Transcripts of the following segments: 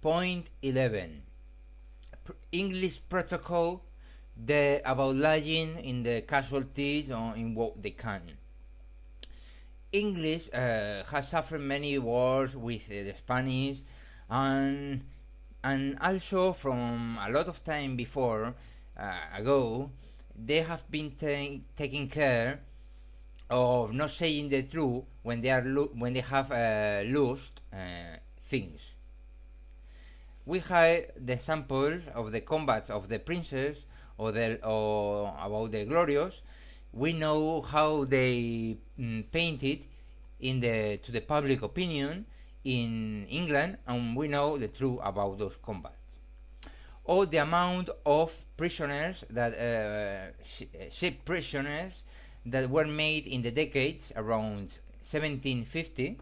Point 11. English protocol about lying in the casualties or in what they can. English has suffered many wars with the Spanish, and also from a lot of time before ago, they have been taking care of not saying the truth when they have lost things. We had the samples of the combats of the princes or about the glorious. We know how they painted to the public opinion in England, and we know the truth about those combats. Or the amount of prisoners that ship prisoners that were made in the decades around 1750,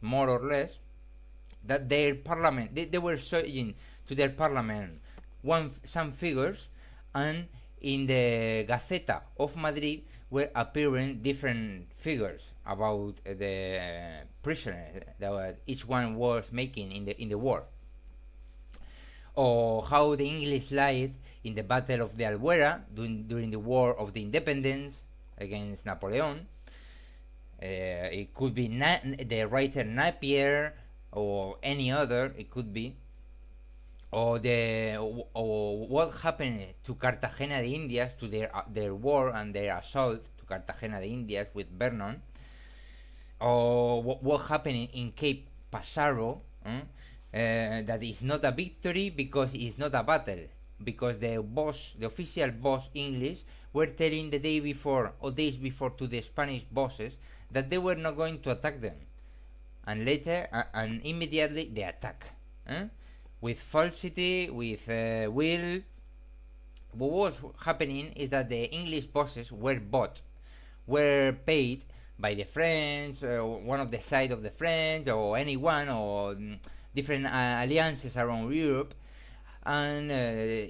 more or less, that their parliament they were showing to their parliament some figures, and in the Gaceta of Madrid were appearing different figures about the prisoners that each one was making in the war, or how the English lied in the Battle of the Albuera during the War of the Independence against Napoleon. It could be the writer Napier or any other. It could be, or what happened to Cartagena de Indias, to their war and their assault to Cartagena de Indias with Vernon, or what happened in Cape Passaro. That is not a victory because it's not a battle, because the official boss English were telling the day before or days before to the Spanish bosses that they were not going to attack them, and later and immediately they attack with falsity, with will. What was happening is that the English bosses were paid by the French, one of the side of the French, or anyone, or different alliances around Europe, and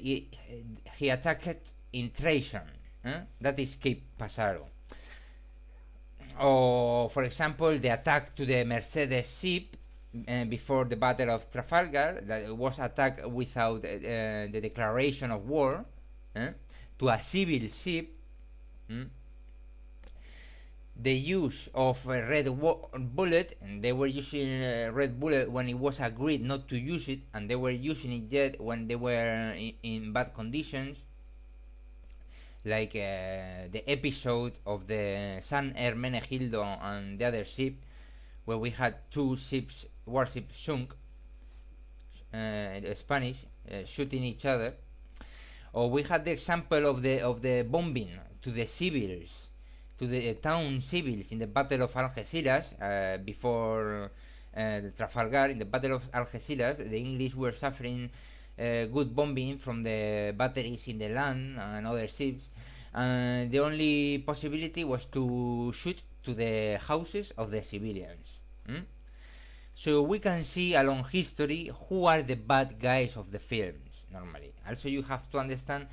he attacked in treason. That is Cape Passaro. Or, for example, the attack to the Mercedes ship before the Battle of Trafalgar, that was attacked without the declaration of war to a civil ship. The use of a red bullet, and they were using red bullet when it was agreed not to use it, and they were using it yet when they were in bad conditions, like the episode of the San Hermenegildo and the other ship, where we had two warships sunk, Spanish, shooting each other. Or we had the example of the bombing to the civils, to the town civils in the Battle of Algeciras before the Trafalgar. In the Battle of Algeciras, the English were suffering good bombing from the batteries in the land and other ships, and the only possibility was to shoot to the houses of the civilians. So we can see along history who are the bad guys of the films normally. Also, you have to understand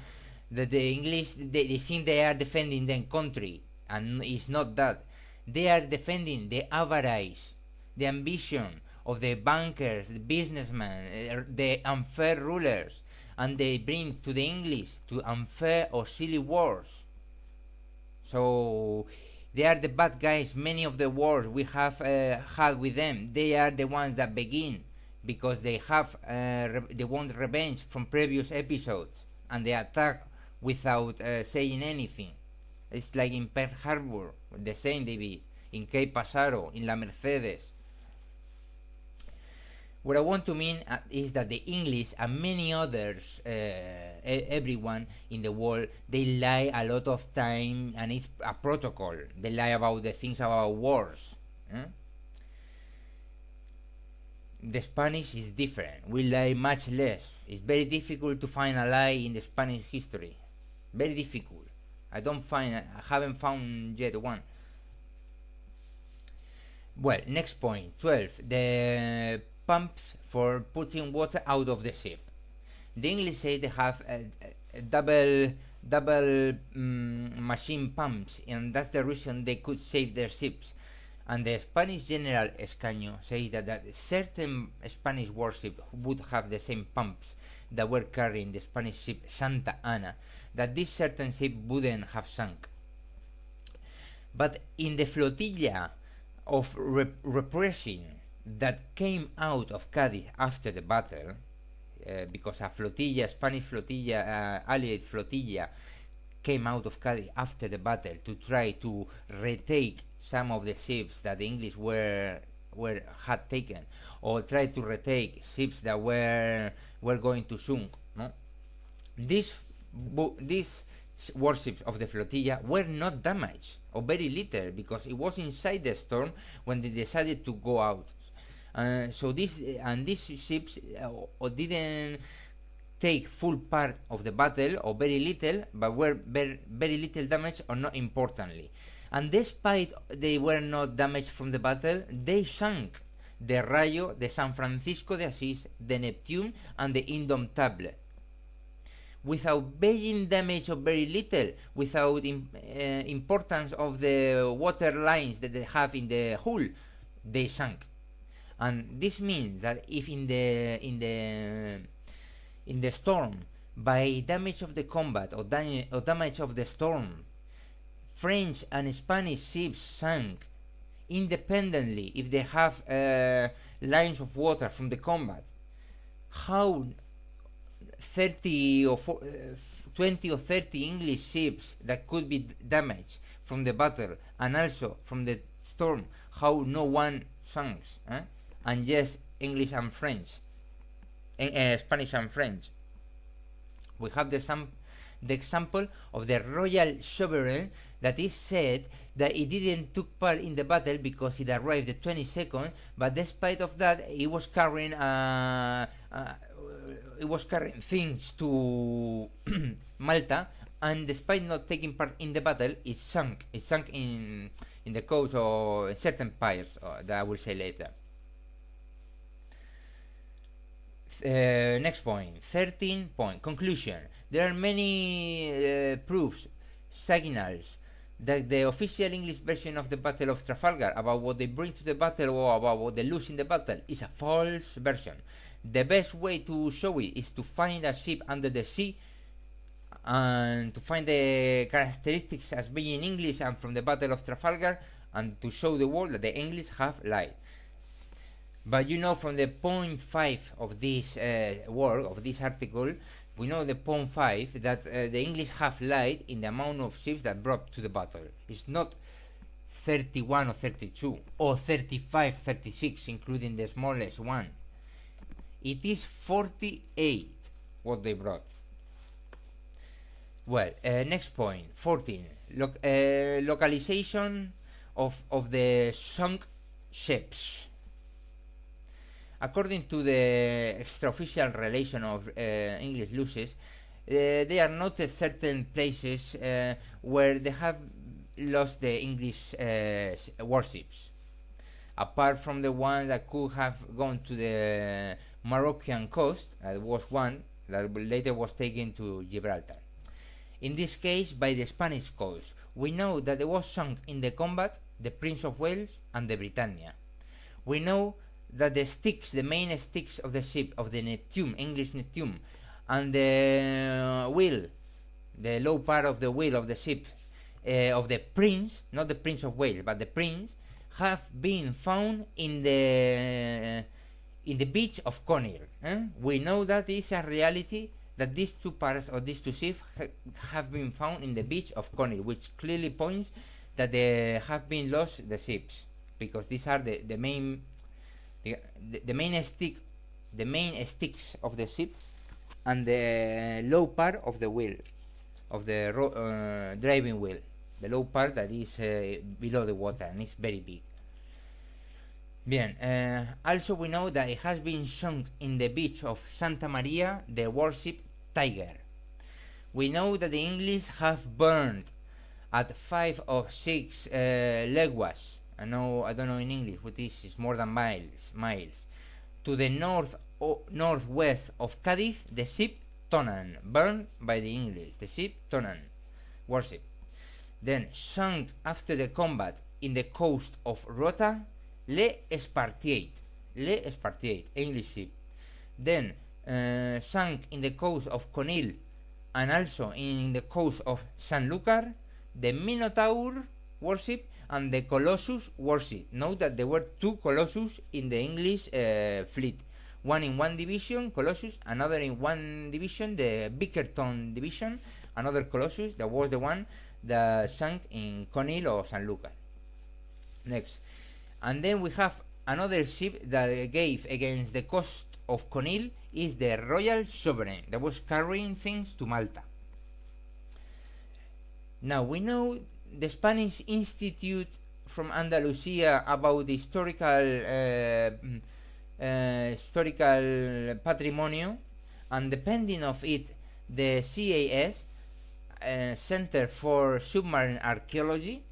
that the English, they think they are defending their country, and it's not that. They are defending the avarice, the ambition of the bankers, the businessmen, the unfair rulers, and they bring to the English to unfair or silly wars. So they are the bad guys. Many of the wars we have had with them, they are the ones that begin because they have they want revenge from previous episodes, and they attack without saying anything. It's like in Pearl Harbor, the same they did, in Cape Passaro, in La Mercedes. What I want to mean is that the English and many others, everyone in the world, they lie a lot of time, and it's a protocol. They lie about the things about wars. The Spanish is different. We lie much less. It's very difficult to find a lie in the Spanish history. Very difficult. I haven't found yet one. Well, next point, 12. The pumps for putting water out of the ship. The English say they have double machine pumps, and that's the reason they could save their ships. And the Spanish General Escaño says that certain Spanish warships would have the same pumps that were carrying the Spanish ship Santa Ana, that this certain ship wouldn't have sunk. But in the flotilla of repression that came out of Cadiz after the battle, because a flotilla, Spanish flotilla, Allied flotilla, came out of Cadiz after the battle to try to retake some of the ships that the English had taken, or try to retake ships that were going to sink. No, these warships of the flotilla were not damaged, or very little, because it was inside the storm when they decided to go out. So these ships didn't take full part of the battle, or very little, but were very little damaged, or not importantly. And despite they were not damaged from the battle, they sank the Rayo, the San Francisco de Asís, the Neptune, and the Indomitable, without being damaged or very little, without importance of the water lines that they have in the hull. They sank. And this means that if in the storm, by damage of the combat or damage of the storm, French and Spanish ships sank independently, if they have lines of water from the combat, how 20 or 30 English ships that could be damaged from the battle and also from the storm, how no one sank, and yes, English and French, Spanish and French. We have the example of the Royal Sovereign, that is said that it didn't took part in the battle because it arrived the 22nd, but despite of that, it was carrying things to Malta, and despite not taking part in the battle, it sunk. It sunk in the coast or in certain piers that I will say later. Next point, 13 point, conclusion. There are many proofs, signals, that the official English version of the Battle of Trafalgar, about what they bring to the battle or about what they lose in the battle, is a false version. The best way to show it is to find a ship under the sea and to find the characteristics as being English and from the Battle of Trafalgar, and to show the world that the English have lied. But you know, from the point 5 of this work, of this article, we know the point 5 that the English have lied in the amount of ships that brought to the battle. It's not 31 or 32 or 35, 36, including the smallest one. It is 48 what they brought. Well, next point, 14. Localization of the sunk ships. According to the extraofficial relation of English losses, they are noted certain places where they have lost the English warships. Apart from the one that could have gone to the Moroccan coast, that was one that later was taken to Gibraltar. In this case, by the Spanish coast, we know that there was sunk in the combat the Prince of Wales and the Britannia. We know that the sticks, the main sticks of the ship, of the Neptune, English Neptune, and the wheel, the low part of the wheel of the ship, of the Prince, not the Prince of Wales, but the Prince, have been found in the beach of Conil. We know that is a reality, that these two parts or these two ships have been found in the beach of Conil, which clearly points that they have been lost, the ships, because these are the main sticks of the ship and the low part of the wheel, of the driving wheel, the low part that is below the water and is very big. Bien, also we know that it has been sunk in the beach of Santa Maria the warship Tiger. We know that the English have burned at 5 or 6 leguas. I don't know in English what is. It's more than miles. To the northwest of Cadiz, the ship Tonan, burned by the English. The ship Tonan, warship. Then sunk after the combat in the coast of Rota, Le Spartiate, English ship. Then sank in the coast of Conil and also in the coast of Sanlúcar, the Minotaur warship and the Colossus warship. Note that there were two Colossus in the English fleet. One in one division, Colossus, another in one division, the Bickerton division, another Colossus, that was the one that sank in Conil or Sanlúcar. Next. And then we have another ship that gave against the coast of Conil, is the Royal Sovereign, that was carrying things to Malta. Now we know the Spanish Institute from Andalusia about the historical patrimonio, and depending of it, the CAS, Center for Submarine Archaeology,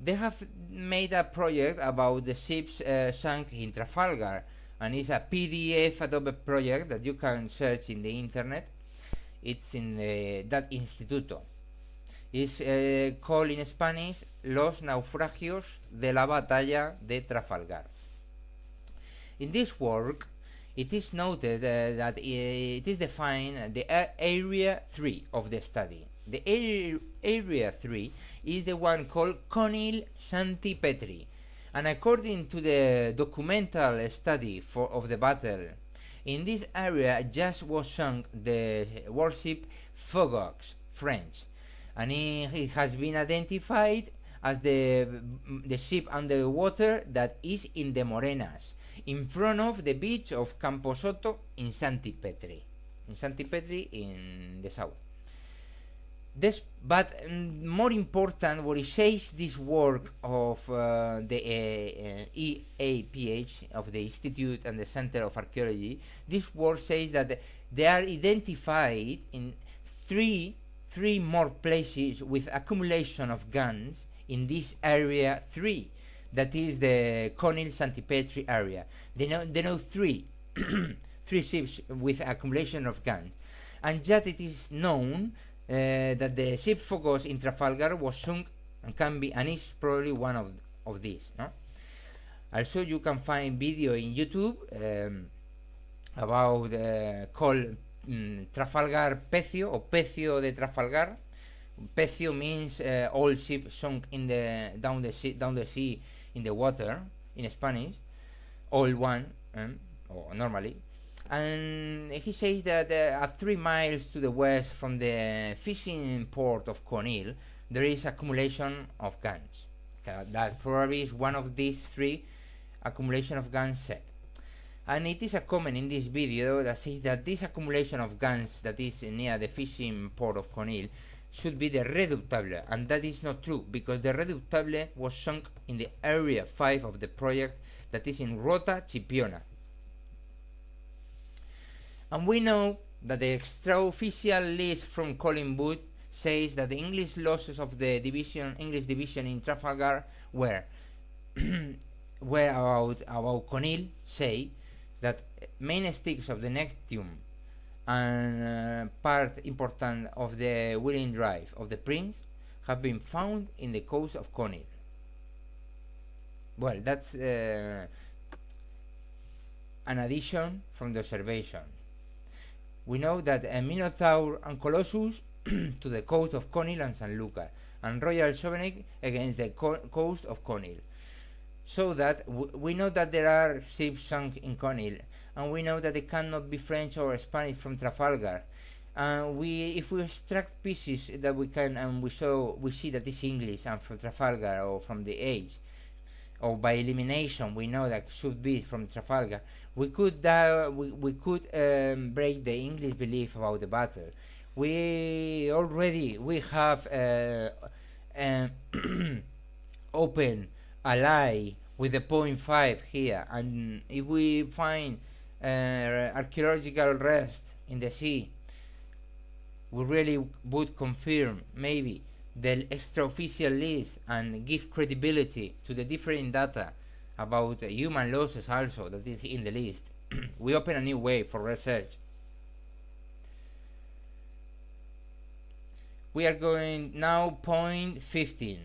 they have made a project about the ships sunk in Trafalgar, and it's a PDF Adobe project that you can search in the internet. It's in that instituto. It's called in Spanish Los naufragios de la batalla de Trafalgar. In this work, it is noted that it is defined the area 3 of the study. The area 3 is the one called Conil Santi Petri, and according to the documental study of the battle, in this area just was sunk the warship Fogox, French, and it has been identified as the ship underwater that is in the Morenas, in front of the beach of Camposoto in Santi Petri in the south. But more important, what it says, this work of the EAPH, of the Institute and the Center of Archaeology, this work says that they are identified in three more places with accumulation of guns in this area 3, that is the Conil Santi Petri area. They know three ships with accumulation of guns, and yet it is known that the ship Focus in Trafalgar was sunk and is probably one of these. No? Also, you can find video in YouTube about called Trafalgar Pecio, or Pecio de Trafalgar. Pecio means old ship sunk in down the sea in the water in Spanish, old one, or normally. And he says that at 3 miles to the west from the fishing port of Conil, there is accumulation of guns. That probably is one of these 3 accumulation of guns set. And it is a comment in this video that says that this accumulation of guns that is near the fishing port of Conil should be the Redoutable, and that is not true, because the Redoutable was sunk in the area 5 of the project, that is in Rota Chipiona. And we know that the extraofficial list from Colin Wood says that the English losses of the English division in Trafalgar were about Conil, say that main sticks of the Neptune and part important of the wheeling drive of the Prince have been found in the coast of Conil. Well, that's an addition from the observation. We know that a Minotaur and Colossus to the coast of Conil and Sanlúcar, and Royal Sovereign against the coast of Conil. So that we know that there are ships sunk in Conil, and we know that they cannot be French or Spanish from Trafalgar. And if we extract pieces that we can, and we see that it's English and from Trafalgar or from the age, or by elimination we know that should be from Trafalgar, we could break the English belief about the battle. We have open a lie with the 0.5 here, and if we find archaeological rest in the sea, we really would confirm maybe the extraofficial list and give credibility to the different data about human losses also that is in the list. We open a new way for research. We are going now point 15.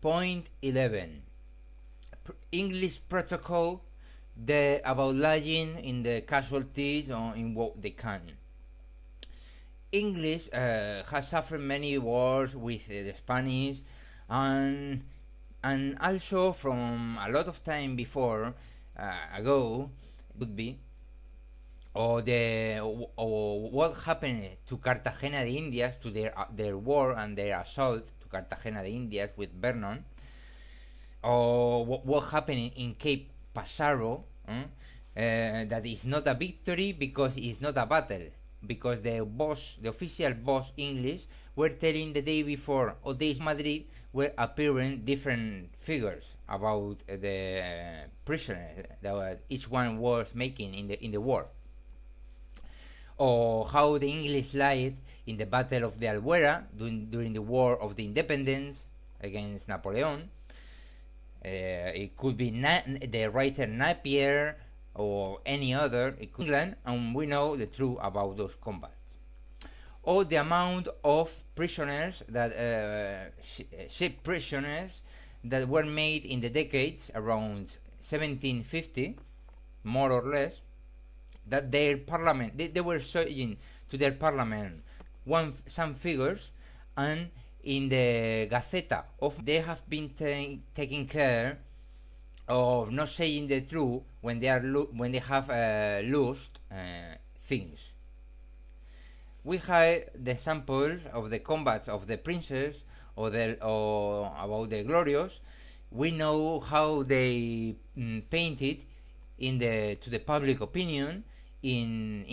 Point 11. English protocol about lying in the casualties or in what they can. English has suffered many wars with the Spanish, and also from a lot of time before ago would be, or what happened to Cartagena de Indias, to their war and their assault to Cartagena de Indias with Vernon, or what happened in Cape Passaro, that is not a victory because it's not a battle, because the official boss English were telling the day before, or days Madrid were appearing different figures about the prisoners that each one was making in the war, or how the English lied in the Battle of the Albuera during the War of the Independence against Napoleon. It could be the writer Napier or any other. It could be England, and we know the truth about those combats. Or the amount of prisoners that ship prisoners that were made in the decades around 1750, more or less, that their parliament they were showing to their parliament some figures, and in the Gazeta of they have been taking care of not saying the truth when they have lost things. We have the samples of the combats of the princes or about the glorious. We know how they painted to the public opinion in